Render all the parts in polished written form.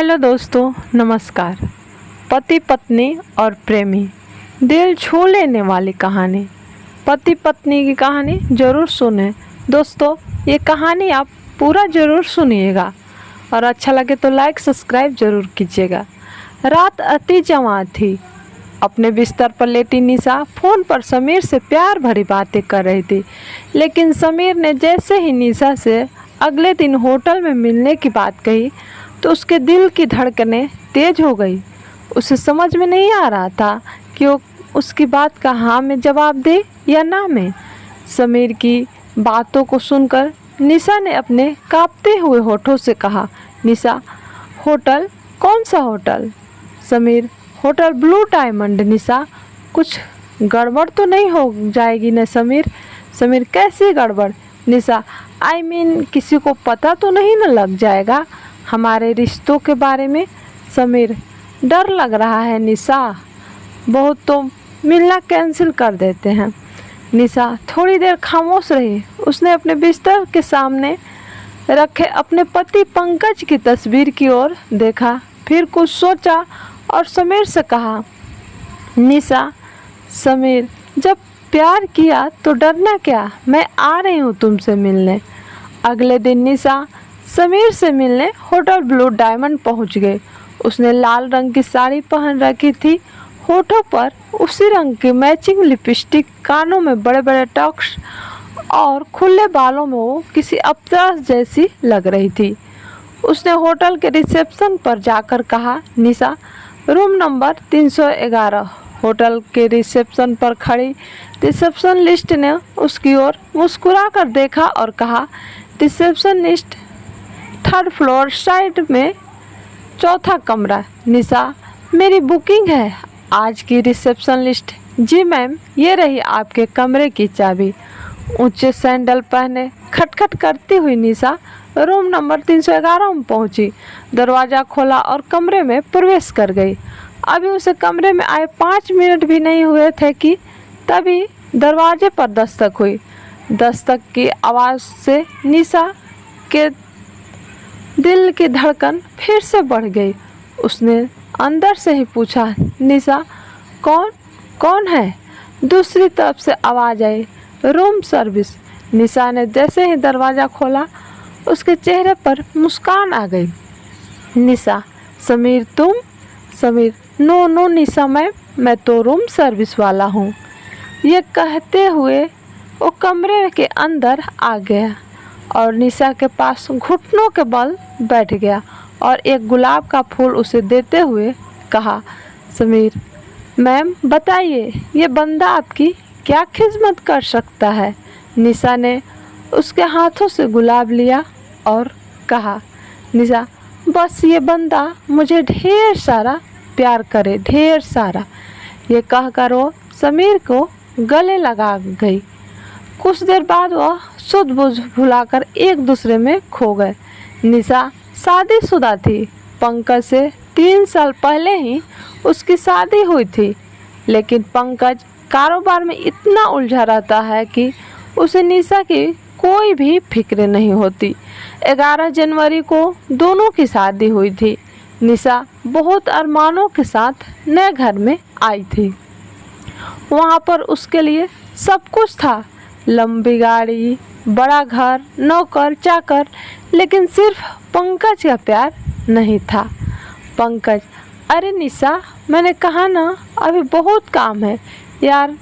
Hello दोस्तों, नमस्कार। पति पत्नी और प्रेमी, दिल छू लेने वाली कहानी। पति पत्नी की कहानी ज़रूर सुने दोस्तों। ये कहानी आप पूरा ज़रूर सुनिएगा और अच्छा लगे तो लाइक सब्सक्राइब ज़रूर कीजिएगा। रात अति जवां थी। अपने बिस्तर पर लेटी निशा फ़ोन पर समीर से प्यार भरी बातें कर रही थी, लेकिन समीर ने जैसे ही निशा से अगले दिन होटल में मिलने की बात कही तो उसके दिल की धड़कनें तेज हो गई। उसे समझ में नहीं आ रहा था कि वो उसकी बात का हाँ में जवाब दे या ना में। समीर की बातों को सुनकर निशा ने अपने कांपते हुए होठों से कहा, निशा, होटल? कौन सा hotel? Sameer, hotel Blue Diamond. Nisha, कुछ गड़बड़ तो नहीं हो जाएगी न समीर? समीर, कैसी गड़बड़? निशा, आई मीन किसी को पता तो नहीं न लग जाएगा हमारे रिश्तों के बारे में? समीर, डर लग रहा है निशा, बहुत तो मिलना कैंसिल कर देते हैं। निशा थोड़ी देर खामोश रही। उसने अपने बिस्तर के सामने रखे अपने पति पंकज की तस्वीर की ओर देखा, फिर कुछ सोचा और समीर से कहा, निशा, समीर, जब प्यार किया तो डरना क्या, मैं आ रही हूँ तुमसे मिलने। अगले दिन निशा समीर से मिलने होटल ब्लू डायमंड पहुंच गई। उसने लाल रंग की साड़ी पहन रखी थी, होठों पर उसी रंग की मैचिंग लिपस्टिक, कानों में बड़े बड़े टक्स और खुले बालों में वो किसी अप्सरा जैसी लग रही थी। उसने होटल के रिसेप्शन पर जाकर कहा, निशा, रूम नंबर 311। होटल के रिसेप्शन पर खड़ी रिसेप्शनिस्ट ने उसकी ओर मुस्कुराकर देखा और कहा, रिसेप्शनिस्ट, 3rd फ्लोर साइड में 4था कमरा। निशा, मेरी बुकिंग है आज की। रिसेप्शनिस्ट, जी मैम, ये रही आपके कमरे की चाबी। ऊंचे सैंडल पहने खटखट करती हुई निशा रूम नंबर 311 में पहुंची। दरवाज़ा खोला और कमरे में प्रवेश कर गई। अभी उसे कमरे में आए 5 मिनट भी नहीं हुए थे कि तभी दरवाजे पर दस्तक हुई। दस्तक की आवाज़ से निशा के दिल की धड़कन फिर से बढ़ गई। उसने अंदर से ही पूछा, निशा, कौन है? दूसरी तरफ से आवाज़ आई, रूम सर्विस। निशा ने जैसे ही दरवाज़ा खोला उसके चेहरे पर मुस्कान आ गई। निशा, समीर तुम? समीर, नो निशा मैम, मैं तो रूम सर्विस वाला हूँ। ये कहते हुए वो कमरे के अंदर आ गया और निशा के पास घुटनों के बल बैठ गया और एक गुलाब का फूल उसे देते हुए कहा, समीर, मैम बताइए, ये बंदा आपकी क्या खिदमत कर सकता है? निशा ने उसके हाथों से गुलाब लिया और कहा, निशा, बस ये बंदा मुझे ढेर सारा प्यार करे, ढेर सारा। ये कहकर वो समीर को गले लगा गई। कुछ देर बाद वह सुध बुझ भुलाकर एक दूसरे में खो गए। निशा शादीशुदा थी। पंकज से 3 साल पहले ही उसकी शादी हुई थी, लेकिन पंकज कारोबार में इतना उलझा रहता है कि उसे निशा की कोई भी फिक्र नहीं होती। 11 जनवरी को दोनों की शादी हुई थी। निशा बहुत अरमानों के साथ नए घर में आई थी। वहाँ पर उसके लिए सब कुछ था, लंबी गाड़ी, बड़ा घर, नौकर चाकर, लेकिन सिर्फ पंकज का प्यार नहीं था। पंकज, अरे निशा, मैंने कहा ना, अभी बहुत काम है यार,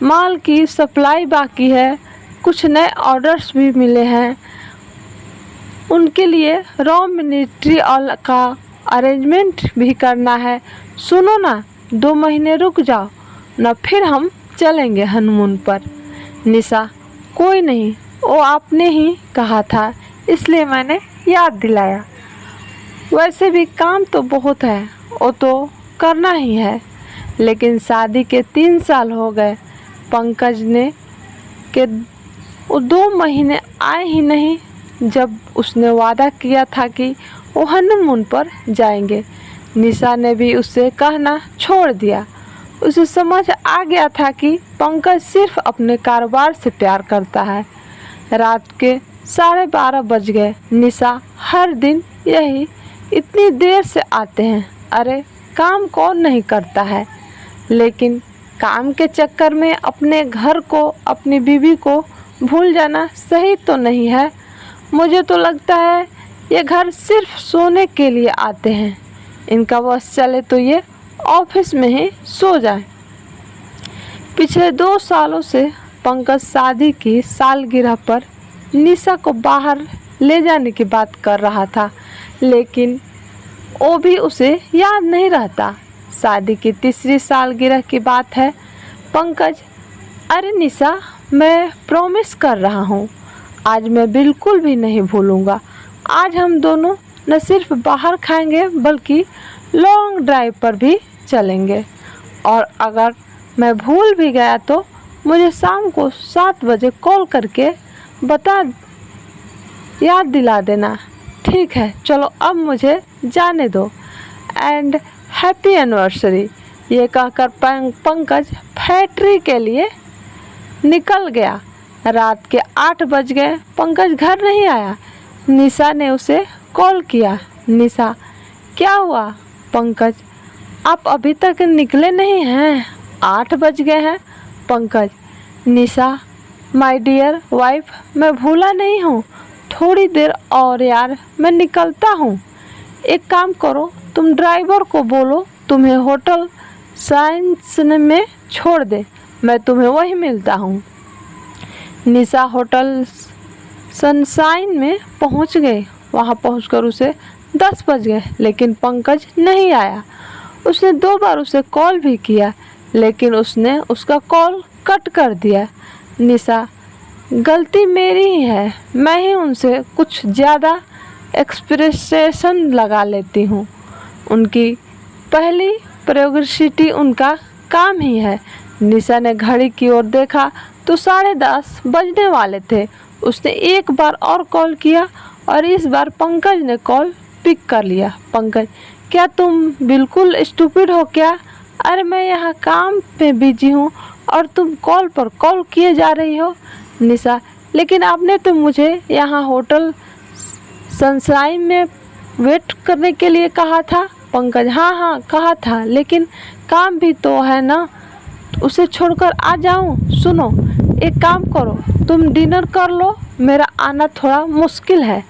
माल की सप्लाई बाकी है, कुछ नए ऑर्डर्स भी मिले हैं, उनके लिए रॉ मटेरियल का अरेंजमेंट भी करना है। सुनो ना, 2 महीने रुक जाओ ना, फिर हम चलेंगे हनीमून पर। निशा, कोई नहीं, वो आपने ही कहा था इसलिए मैंने याद दिलाया। वैसे भी काम तो बहुत है, वो तो करना ही है, लेकिन शादी के 3 साल हो गए। पंकज ने के वो 2 महीने आए ही नहीं, जब उसने वादा किया था कि वो हनीमून पर जाएंगे। निशा ने भी उससे कहना छोड़ दिया। उसे समझ आ गया था कि पंकज सिर्फ अपने कारोबार से प्यार करता है। रात के 12:30 बज गए। निशा हर दिन यही इतनी देर से आते हैं। अरे काम कौन नहीं करता है, लेकिन काम के चक्कर में अपने घर को, अपनी बीवी को भूल जाना सही तो नहीं है। मुझे तो लगता है ये घर सिर्फ सोने के लिए आते हैं। इनका बस चले तो ये ऑफिस में ही सो जाए। पिछले 2 सालों से पंकज शादी की सालगिरह पर निशा को बाहर ले जाने की बात कर रहा था, लेकिन वो भी उसे याद नहीं रहता। शादी की 3री सालगिरह की बात है। पंकज, अरे निशा, मैं प्रॉमिस कर रहा हूँ, आज मैं बिल्कुल भी नहीं भूलूँगा। आज हम दोनों न सिर्फ बाहर खाएंगे बल्कि लॉन्ग ड्राइव पर भी चलेंगे। और अगर मैं भूल भी गया तो मुझे शाम को 7 बजे कॉल करके याद दिला देना। ठीक है, चलो अब मुझे जाने दो एंड हैप्पी एनिवर्सरी। ये कहकर पंकज फैक्ट्री के लिए निकल गया। रात के 8 बज गए, पंकज घर नहीं आया। निशा ने उसे कॉल किया। निशा, क्या हुआ? पंकज, आप अभी तक निकले नहीं हैं, 8 बज गए हैं। पंकज, निशा माय डियर वाइफ, मैं भूला नहीं हूँ, थोड़ी देर और यार, मैं निकलता हूँ। एक काम करो, तुम ड्राइवर को बोलो तुम्हें होटल साइंस में छोड़ दे, मैं तुम्हें वहीं मिलता हूँ। निशा होटल सनशाइन में पहुँच गई। वहाँ पहुँचकर उसे 10 बज गए, लेकिन पंकज नहीं आया। उसने 2 बार उसे कॉल भी किया, लेकिन उसने उसका कॉल कट कर दिया। निशा, गलती मेरी ही है, मैं ही उनसे कुछ ज़्यादा एक्सप्रेशन लगा लेती हूँ। उनकी पहली प्रायोरिटी उनका काम ही है। निशा ने घड़ी की ओर देखा तो 10:30 बजने वाले थे। उसने एक बार और कॉल किया और इस बार पंकज ने कॉल पिक कर लिया। पंकज, क्या तुम बिल्कुल स्टूपिड हो क्या? अरे मैं यहाँ काम पे बिजी हूँ और तुम कॉल पर कॉल किए जा रही हो। निशा, लेकिन आपने तो मुझे यहाँ होटल सनशाइन में वेट करने के लिए कहा था। पंकज, हाँ कहा था, लेकिन काम भी तो है ना, उसे छोड़कर आ जाऊँ? सुनो, एक काम करो, तुम डिनर कर लो, मेरा आना थोड़ा मुश्किल है।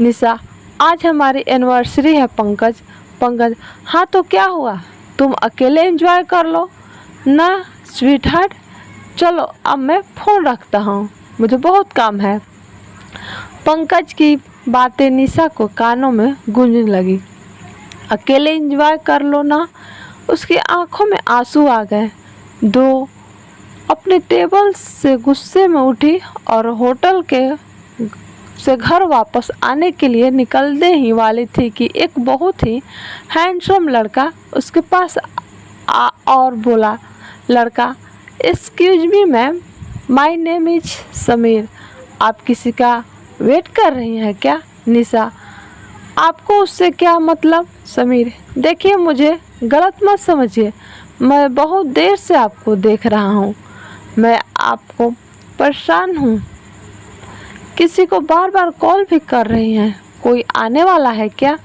निशा, आज हमारी एनिवर्सरी है पंकज। पंकज, हाँ तो क्या हुआ, तुम अकेले एंजॉय कर लो ना स्वीट हार्ट। चलो अब मैं फ़ोन रखता हूँ, मुझे बहुत काम है। पंकज की बातें निशा को कानों में गूंजने लगी। अकेले एंजॉय कर लो ना। उसकी आंखों में आंसू आ गए। दो अपने टेबल से गुस्से में उठी और होटल से घर वापस आने के लिए निकलने ही वाली थी कि एक बहुत ही हैंडसम लड़का उसके पास और बोला, लड़का, excuse me ma'am, my name is Sameer, आप किसी का वेट कर रही हैं क्या? निशा, आपको उससे क्या मतलब? समीर, देखिए मुझे गलत मत समझिए, मैं बहुत देर से आपको देख रहा हूँ, मैं आपको परेशान हूँ, किसी को बार बार कॉल भी कर रही हैं, कोई आने वाला है क्या?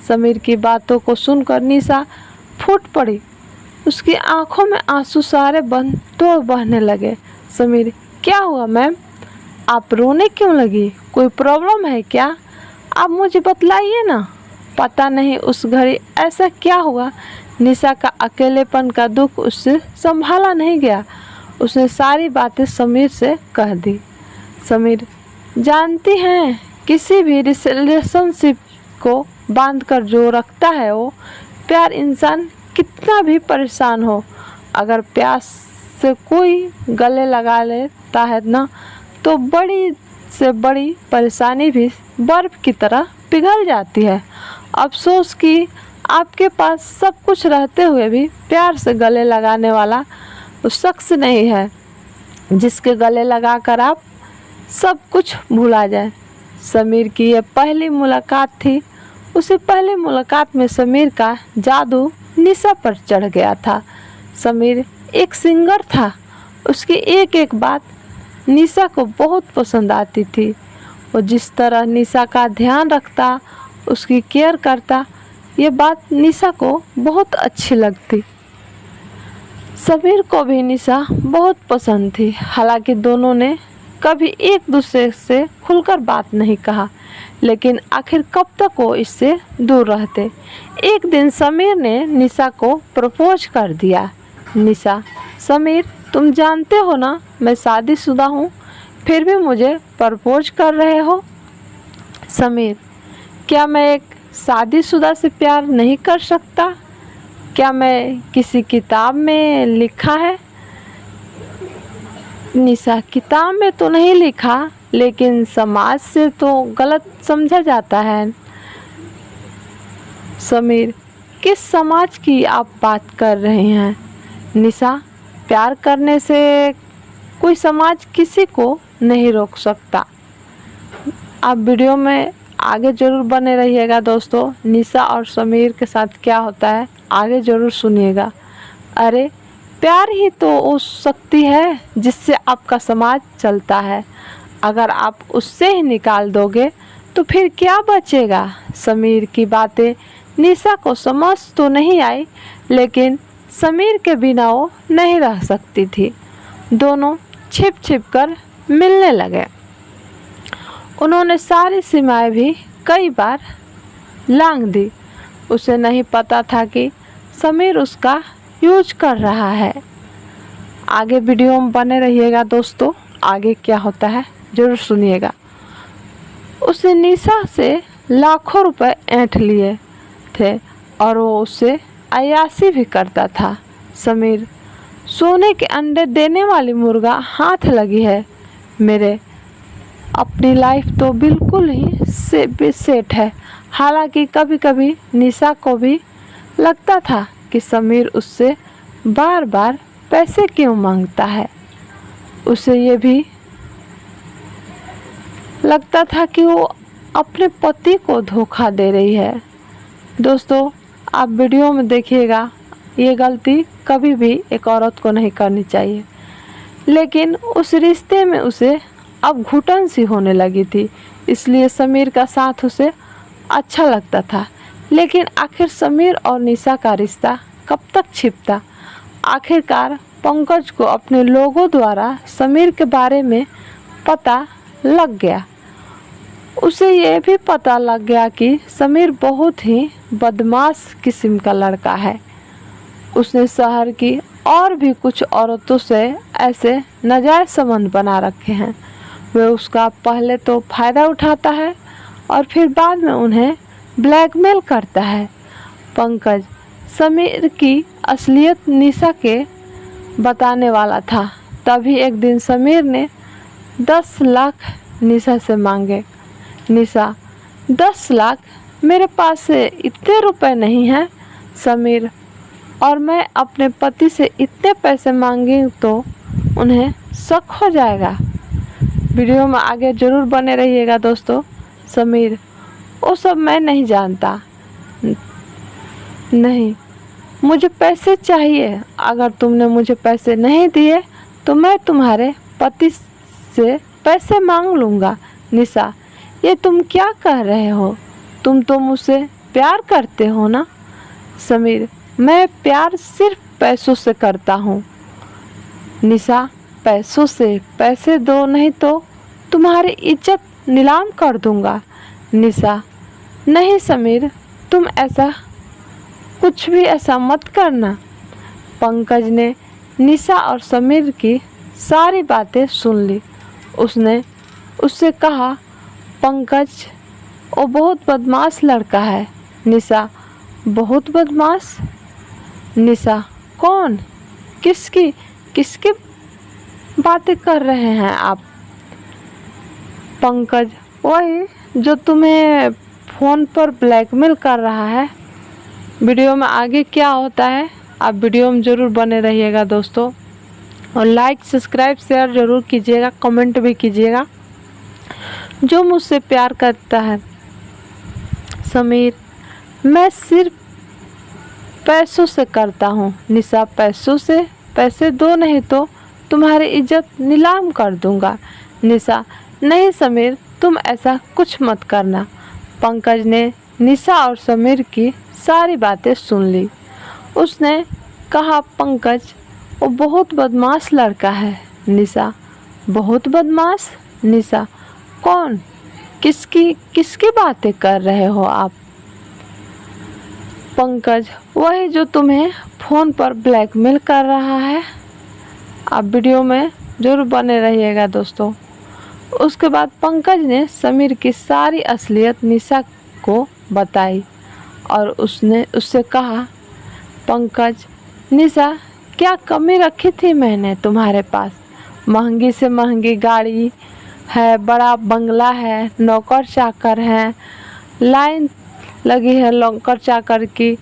समीर की बातों को सुनकर निशा फूट पड़ी। उसकी आंखों में आंसू सारे बंद तो बहने लगे। समीर, क्या हुआ मैम, आप रोने क्यों लगी? कोई प्रॉब्लम है क्या? आप मुझे बतलाइए ना। पता नहीं उस घड़ी ऐसा क्या हुआ, निशा का अकेलेपन का दुख उससे संभाला नहीं गया। उसने सारी बातें समीर से कह दी। समीर, जानती हैं, किसी भी रिलेशनशिप को बांधकर जो रखता है वो प्यार, इंसान कितना भी परेशान हो, अगर प्यास से कोई गले लगा लेता है ना, तो बड़ी से बड़ी परेशानी भी बर्फ़ की तरह पिघल जाती है। अफसोस कि आपके पास सब कुछ रहते हुए भी प्यार से गले लगाने वाला उस शख्स नहीं है जिसके गले लगाकर आप सब कुछ भुला जाए। समीर की यह पहली मुलाकात थी। उसे पहली मुलाकात में समीर का जादू निशा पर चढ़ गया था। समीर एक सिंगर था। उसकी एक एक बात निशा को बहुत पसंद आती थी। वो जिस तरह निशा का ध्यान रखता, उसकी केयर करता, ये बात निशा को बहुत अच्छी लगती। समीर को भी निशा बहुत पसंद थी। हालांकि दोनों ने कभी एक दूसरे से खुलकर बात नहीं कहा, लेकिन आखिर कब तक वो इससे दूर रहते। एक दिन समीर ने निशा को प्रपोज कर दिया। निशा, समीर तुम जानते हो ना मैं शादीशुदा हूँ, फिर भी मुझे प्रपोज कर रहे हो। समीर, क्या मैं एक शादीशुदा से प्यार नहीं कर सकता? क्या मैं किसी किताब में लिखा है? निशा, किताब में तो नहीं लिखा, लेकिन समाज से तो गलत समझा जाता है। समीर, किस समाज की आप बात कर रहे हैं? निशा, प्यार करने से कोई समाज किसी को नहीं रोक सकता। आप वीडियो में आगे ज़रूर बने रहिएगा दोस्तों। निशा और समीर के साथ क्या होता है आगे ज़रूर सुनिएगा। अरे, प्यार ही तो वो शक्ति है जिससे आपका समाज चलता है। अगर आप उससे ही निकाल दोगे तो फिर क्या बचेगा? समीर की बातें निशा को समझ तो नहीं आई, लेकिन समीर के बिना वो नहीं रह सकती थी। दोनों छिप छिप कर मिलने लगे। उन्होंने सारी सीमाएं भी कई बार लांघ दी। उसे नहीं पता था कि समीर उसका यूज कर रहा है। आगे वीडियो में बने रहिएगा दोस्तों। आगे क्या होता है ज़रूर सुनिएगा। उसे निशा से लाखों रुपए ऐंठ लिए थे और वो उससे अय्याशी भी करता था। समीर, सोने के अंडे देने वाली मुर्गा हाथ लगी है मेरे। अपनी लाइफ तो बिल्कुल ही सेट है। हालांकि कभी कभी निशा को भी लगता था कि समीर उससे बार बार पैसे क्यों मांगता है। उसे ये भी लगता था कि वो अपने पति को धोखा दे रही है। दोस्तों, आप वीडियो में देखिएगा, ये गलती कभी भी एक औरत को नहीं करनी चाहिए। लेकिन उस रिश्ते में उसे अब घुटन सी होने लगी थी, इसलिए समीर का साथ उसे अच्छा लगता था। लेकिन आखिर समीर और निशा का रिश्ता कब तक छिपता? आखिरकार पंकज को अपने लोगों द्वारा समीर के बारे में पता लग गया। उसे ये भी पता लग गया कि समीर बहुत ही बदमाश किस्म का लड़का है। उसने शहर की और भी कुछ औरतों से ऐसे नाजायज संबंध बना रखे हैं। वह उसका पहले तो फ़ायदा उठाता है और फिर बाद में उन्हें ब्लैकमेल करता है। पंकज समीर की असलियत निशा के बताने वाला था। तभी एक दिन समीर ने 10 लाख निशा से मांगे। निशा, 10 लाख? मेरे पास से इतने रुपए नहीं हैं समीर, और मैं अपने पति से इतने पैसे मांगी तो उन्हें शक हो जाएगा। वीडियो में आगे ज़रूर बने रहिएगा दोस्तों। समीर, वो सब मैं नहीं जानता। नहीं, मुझे पैसे चाहिए। अगर तुमने मुझे पैसे नहीं दिए तो मैं तुम्हारे पति से पैसे मांग लूँगा। निशा, ये तुम क्या कह रहे हो? तुम तो मुझसे प्यार करते हो ना? समीर, मैं प्यार सिर्फ पैसों से करता हूँ। निशा, पैसों से? पैसे दो, नहीं तो तुम्हारी इज्जत नीलाम कर दूँगा। निशा, नहीं समीर, तुम ऐसा कुछ भी ऐसा मत करना। पंकज ने निशा और समीर की सारी बातें सुन ली। उसने उससे कहा, पंकज वो बहुत बदमाश लड़का है। निशा, बहुत बदमाश? निशा, कौन? किसकी बातें कर रहे हैं आप? पंकज, वही जो तुम्हें फ़ोन पर ब्लैकमेल कर रहा है। वीडियो में आगे क्या होता है आप वीडियो में ज़रूर बने रहिएगा दोस्तों। और लाइक, सब्सक्राइब, शेयर ज़रूर कीजिएगा, कमेंट भी कीजिएगा। जो मुझसे प्यार करता है समीर, मैं सिर्फ पैसों से करता हूँ। निशा, पैसों से? पैसे दो, नहीं तो तुम्हारी इज्जत नीलाम कर दूँगा। निशा, नहीं समीर, तुम ऐसा कुछ मत करना। पंकज ने निशा और समीर की सारी बातें सुन ली। उसने कहा, पंकज वो बहुत बदमाश लड़का है। निशा, बहुत बदमाश? निशा, कौन? किसकी बातें कर रहे हो आप? पंकज, वही जो तुम्हें फ़ोन पर ब्लैकमेल कर रहा है। आप वीडियो में ज़रूर बने रहिएगा दोस्तों। उसके बाद पंकज ने समीर की सारी असलियत निशा को बताई और उसने उससे कहा, पंकज, निशा, क्या कमी रखी थी मैंने तुम्हारे पास? महंगी से महंगी गाड़ी है, बड़ा बंगला है, नौकर चाकर हैं, लाइन लगी है नौकर चाकर की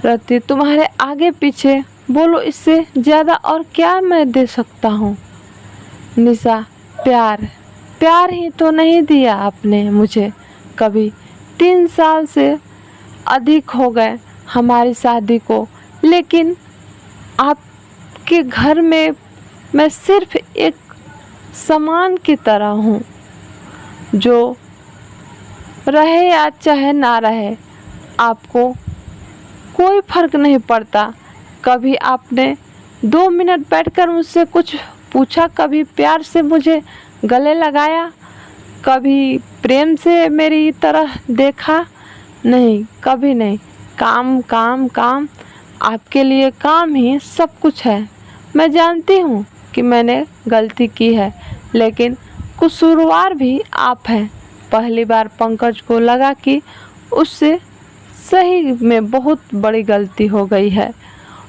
रहती तुम्हारे आगे पीछे। बोलो, इससे ज़्यादा और क्या मैं दे सकता हूँ? निशा, प्यार ही तो नहीं दिया आपने मुझे कभी। 3 साल से अधिक हो गए हमारी शादी को, लेकिन आपके घर में मैं सिर्फ एक सामान की तरह हूँ, जो रहे या चाहे ना रहे आपको कोई फर्क नहीं पड़ता। कभी आपने 2 मिनट बैठकर मुझसे कुछ पूछा? कभी प्यार से मुझे गले लगाया? कभी प्रेम से मेरी तरह देखा? नहीं, कभी नहीं। काम काम काम, आपके लिए काम ही सब कुछ है। मैं जानती हूँ कि मैंने गलती की है, लेकिन कसूरवार भी आप हैं। पहली बार पंकज को लगा कि उससे सही में बहुत बड़ी गलती हो गई है।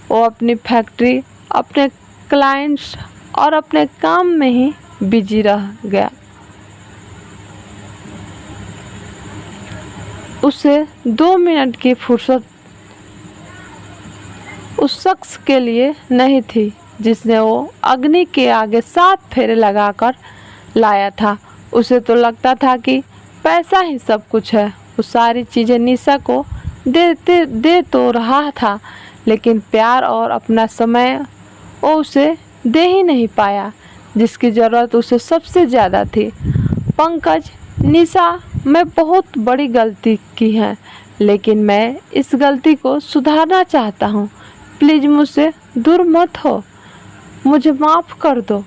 वो अपनी फैक्ट्री, अपने क्लाइंट्स और अपने काम में ही बिजी रह गया। उसे 2 मिनट की फुर्सत उस शख्स के लिए नहीं थी जिसने वो अग्नि के आगे 7 फेरे लगाकर लाया था। उसे तो लगता था कि पैसा ही सब कुछ है। वो सारी चीज़ें निशा को दे तो रहा था, लेकिन प्यार और अपना समय वो उसे दे ही नहीं पाया, जिसकी ज़रूरत उसे सबसे ज़्यादा थी। पंकज, निशा, मैं बहुत बड़ी गलती की है, लेकिन मैं इस गलती को सुधारना चाहता हूँ। प्लीज़ मुझसे दूर मत हो, मुझे माफ़ कर दो।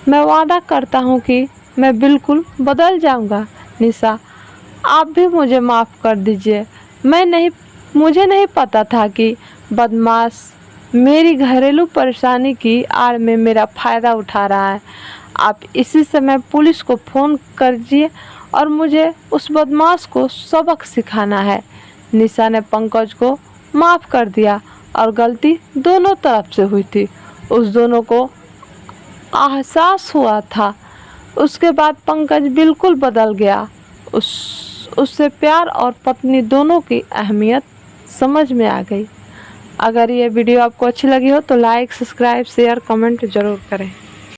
मैं वादा करता हूँ कि मैं बिल्कुल बदल जाऊँगा। निशा, आप भी मुझे माफ़ कर दीजिए। मुझे नहीं पता था कि बदमाश मेरी घरेलू परेशानी की आड़ में मेरा फ़ायदा उठा रहा है। आप इसी समय पुलिस को फ़ोन करिए और मुझे उस बदमाश को सबक सिखाना है। निशा ने पंकज को माफ़ कर दिया और गलती दोनों तरफ से हुई थी। उस दोनों को एहसास हुआ था। उसके बाद पंकज बिल्कुल बदल गया। उससे प्यार और पत्नी दोनों की अहमियत समझ में आ गई। अगर ये वीडियो आपको अच्छी लगी हो तो लाइक, सब्सक्राइब, शेयर, कमेंट ज़रूर करें।